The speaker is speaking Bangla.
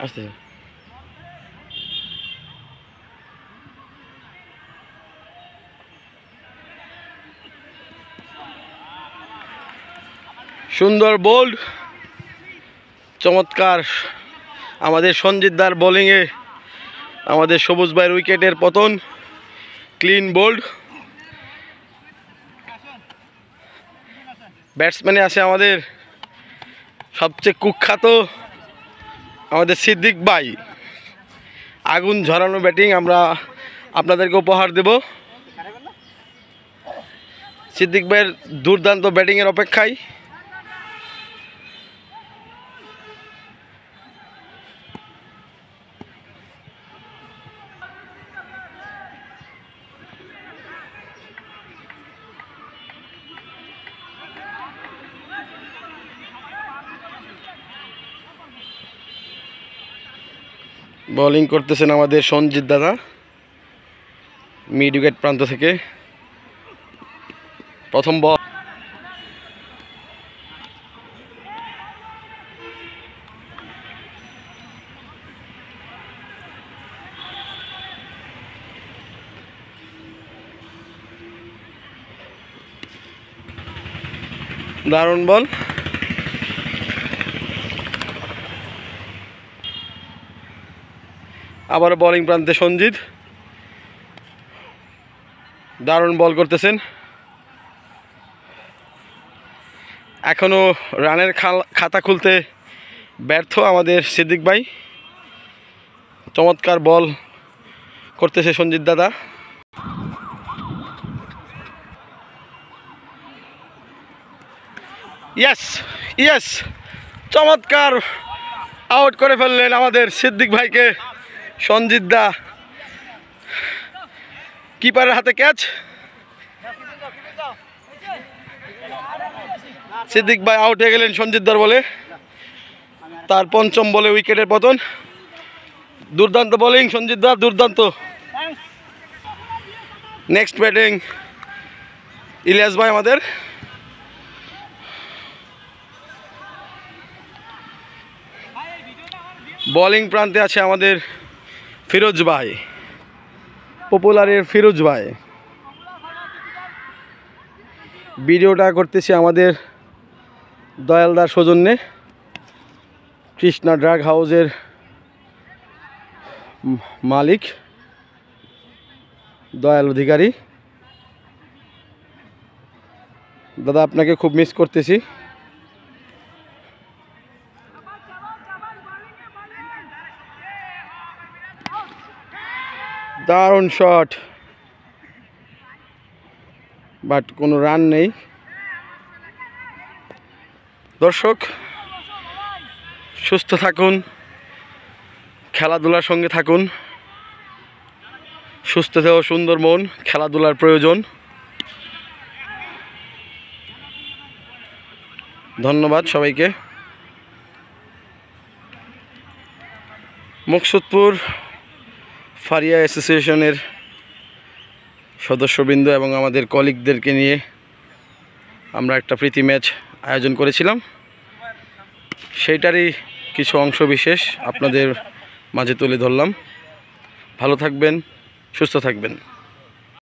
আসতে সুন্দর বোল্ড, চমৎকার আমাদের সঞ্জিতদার বোলিংয়ে আমাদের সবুজ ভাইয়ের উইকেটের পতন। Clean bold. ব্যাটসম্যানে আছে আমাদের সবচেয়ে কুখ্যাত আমাদের সিদ্দিক ভাই। আগুন ঝরানো ব্যাটিং আমরা আপনাদেরকে উপহার দেব। সিদ্দিক ভাইয়ের দুর্দান্ত ব্যাটিংয়ের অপেক্ষায়। বোলিং করতেছেন আমাদের সঞ্জিত দাদা মিড উইকেট প্রান্ত থেকে। প্রথম বল, দারুণ বল। আবার বোলিং প্রান্তে সঞ্জিত দারুণ বল করতেছেন। এখনও রানের খাতা খুলতে ব্যর্থ আমাদের সিদ্দিক ভাই। চমৎকার বল করতেছে সঞ্জিত দাদা। ইয়েস ইয়েস, চমৎকার আউট করে ফেললেন আমাদের সিদ্দিক ভাইকে সঞ্জিত দা। কিপারের হাতে ক্যাচ। সিদ্দিক ভাই আউট হয়ে গেলেন সঞ্জিত দার বলে। তার পঞ্চম বলে উইকেটের পতন। দুর্দান্ত বোলিং সঞ্জিত দা, দুর্দান্ত। নেক্সট ব্যাটিং ইলিয়াস ভাই আমাদের। বোলিং প্রান্তে আছে আমাদের ফিরোজ ভাই, পপুলারের ফিরোজ ভাই। ভিডিওটা করতেছি আমাদের দয়ালদার সৌজন্যে, কৃষ্ণা ড্রাগ হাউসের মালিক দয়াল অধিকারী। দাদা আপনাকে খুব মিস করতেছি। দারুণ শট, বাট কোনো রান নেই। দর্শক সুস্থ থাকুন, খেলাধুলার সঙ্গে থাকুন। সুস্থ দেহ সুন্দর মন, খেলাধুলার প্রয়োজন। ধন্যবাদ সবাইকে। মুকসুদপুর ফারিয়া অ্যাসোসিয়েশনের সদস্যবৃন্দ এবং আমাদের কলিগদেরকে নিয়ে আমরা একটা প্রীতি ম্যাচ আয়োজন করেছিলাম। সেইটারই কিছু অংশ বিশেষ আপনাদের মাঝে তুলে ধরলাম। ভালো থাকবেন, সুস্থ থাকবেন।